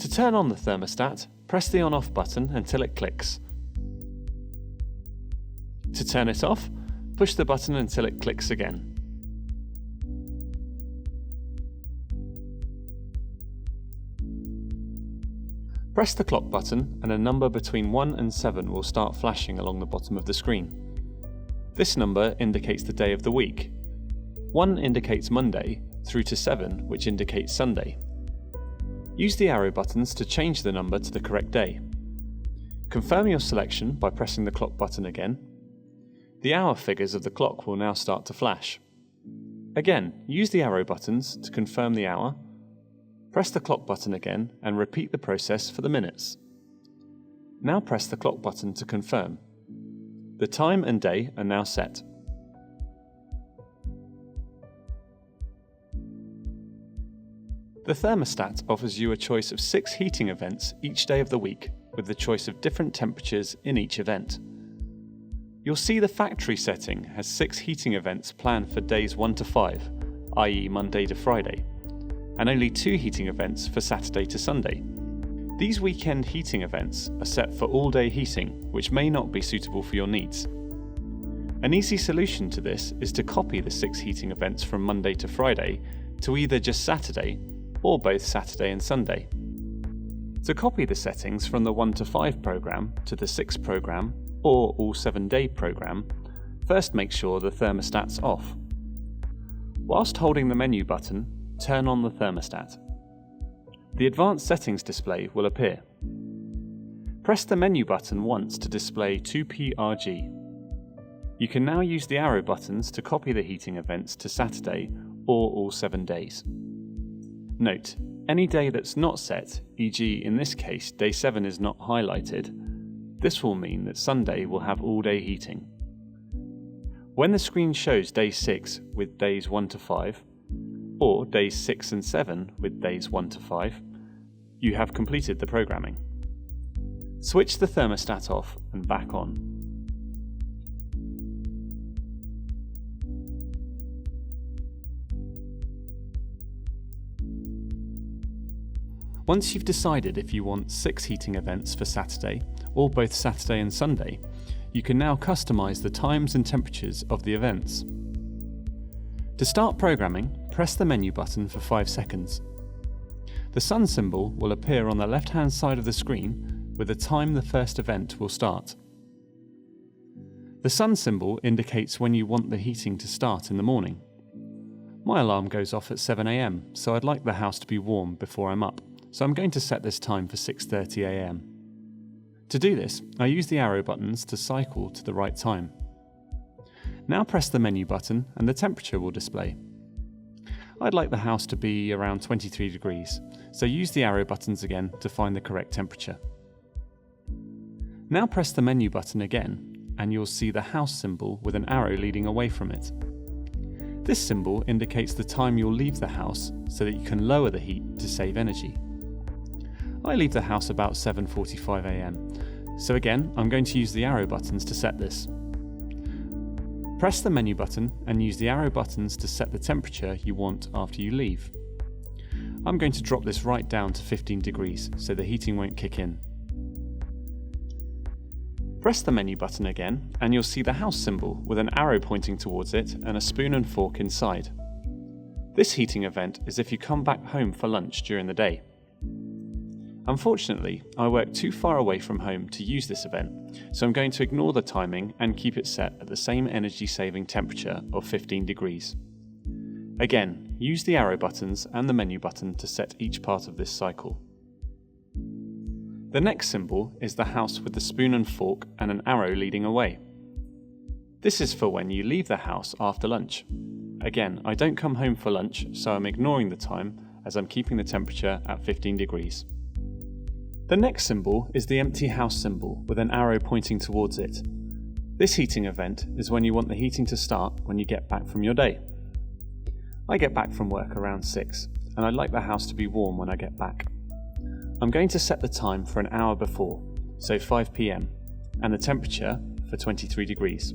To turn on the thermostat, press the on-off button until it clicks. To turn it off, push the button until it clicks again. Press the clock button and a number between 1 and 7 will start flashing along the bottom of the screen. This number indicates the day of the week. 1 indicates Monday, through to 7, which indicates Sunday. Use the arrow buttons to change the number to the correct day. Confirm your selection by pressing the clock button again. The hour figures of the clock will now start to flash. Again, use the arrow buttons to confirm the hour. Press the clock button again and repeat the process for the minutes. Now press the clock button to confirm. The time and day are now set. The thermostat offers you a choice of 6 heating events each day of the week, with the choice of different temperatures in each event. You'll see the factory setting has 6 heating events planned for days 1 to 5, i.e. Monday to Friday, and only 2 heating events for Saturday to Sunday. These weekend heating events are set for all-day heating, which may not be suitable for your needs. An easy solution to this is to copy the 6 heating events from Monday to Friday to either just Saturday or both Saturday and Sunday. To copy the settings from the 1 to 5 program to the 6 program or all 7-day program, first make sure the thermostat's off. Whilst holding the menu button, turn on the thermostat. The advanced settings display will appear. Press the menu button once to display 2pRG. You can now use the arrow buttons to copy the heating events to Saturday or all 7 days. Note, any day that's not set, e.g. in this case day 7 is not highlighted, this will mean that Sunday will have all-day heating. When the screen shows day 6 with days 1 to 5, or days 6 and 7 with days 1 to 5, you have completed the programming. Switch the thermostat off and back on. Once you've decided if you want 6 heating events for Saturday, or both Saturday and Sunday, you can now customize the times and temperatures of the events. To start programming, press the menu button for 5 seconds. The sun symbol will appear on the left-hand side of the screen with the time the first event will start. The sun symbol indicates when you want the heating to start in the morning. My alarm goes off at 7 AM, so I'd like the house to be warm before I'm up, so I'm going to set this time for 6:30 AM. To do this, I use the arrow buttons to cycle to the right time. Now press the menu button and the temperature will display. I'd like the house to be around 23 degrees, so use the arrow buttons again to find the correct temperature. Now press the menu button again and you'll see the house symbol with an arrow leading away from it. This symbol indicates the time you'll leave the house so that you can lower the heat to save energy. I leave the house about 7:45 AM, so again I'm going to use the arrow buttons to set this. Press the menu button and use the arrow buttons to set the temperature you want after you leave. I'm going to drop this right down to 15 degrees so the heating won't kick in. Press the menu button again and you'll see the house symbol with an arrow pointing towards it and a spoon and fork inside. This heating event is if you come back home for lunch during the day. Unfortunately, I work too far away from home to use this event, so I'm going to ignore the timing and keep it set at the same energy-saving temperature of 15 degrees. Again, use the arrow buttons and the menu button to set each part of this cycle. The next symbol is the house with the spoon and fork and an arrow leading away. This is for when you leave the house after lunch. Again, I don't come home for lunch, so I'm ignoring the time as I'm keeping the temperature at 15 degrees. The next symbol is the empty house symbol with an arrow pointing towards it. This heating event is when you want the heating to start when you get back from your day. I get back from work around 6 and I'd like the house to be warm when I get back. I'm going to set the time for an hour before, so 5 PM, and the temperature for 23 degrees.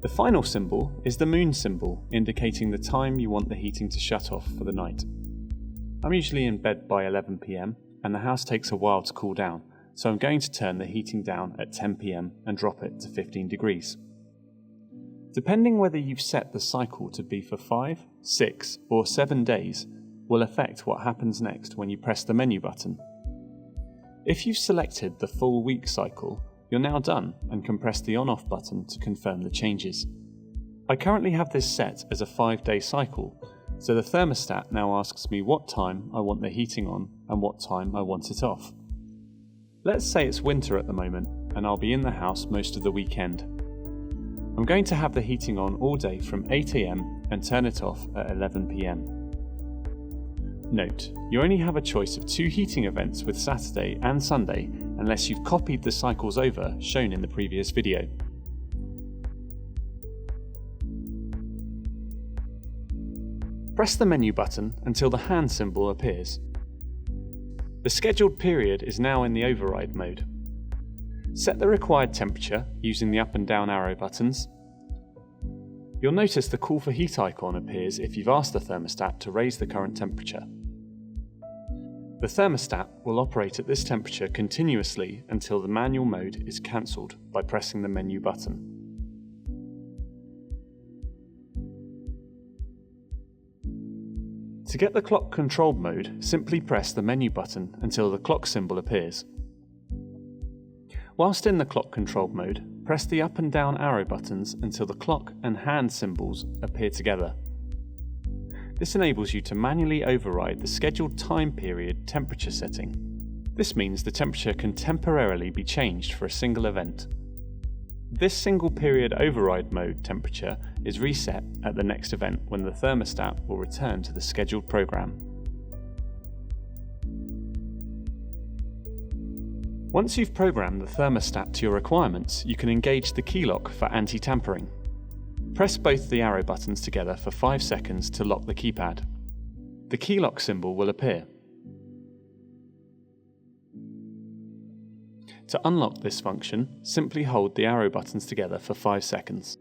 The final symbol is the moon symbol, indicating the time you want the heating to shut off for the night. I'm usually in bed by 11 PM and the house takes a while to cool down, so I'm going to turn the heating down at 10 PM and drop it to 15 degrees. Depending whether you've set the cycle to be for 5, 6 or 7 days will affect what happens next when you press the menu button. If you've selected the full week cycle, you're now done and can press the on-off button to confirm the changes. I currently have this set as a 5-day cycle, so the thermostat now asks me what time I want the heating on and what time I want it off. Let's say it's winter at the moment and I'll be in the house most of the weekend. I'm going to have the heating on all day from 8 AM and turn it off at 11 PM. Note, you only have a choice of 2 heating events with Saturday and Sunday unless you've copied the cycles over shown in the previous video. Press the menu button until the hand symbol appears. The scheduled period is now in the override mode. Set the required temperature using the up and down arrow buttons. You'll notice the call for heat icon appears if you've asked the thermostat to raise the current temperature. The thermostat will operate at this temperature continuously until the manual mode is cancelled by pressing the menu button. To get the clock controlled mode, simply press the menu button until the clock symbol appears. Whilst in the clock controlled mode, press the up and down arrow buttons until the clock and hand symbols appear together. This enables you to manually override the scheduled time period temperature setting. This means the temperature can temporarily be changed for a single event. This single period override mode temperature is reset at the next event when the thermostat will return to the scheduled program. Once you've programmed the thermostat to your requirements, you can engage the key lock for anti-tampering. Press both the arrow buttons together for 5 seconds to lock the keypad. The key lock symbol will appear. To unlock this function, simply hold the arrow buttons together for 5 seconds.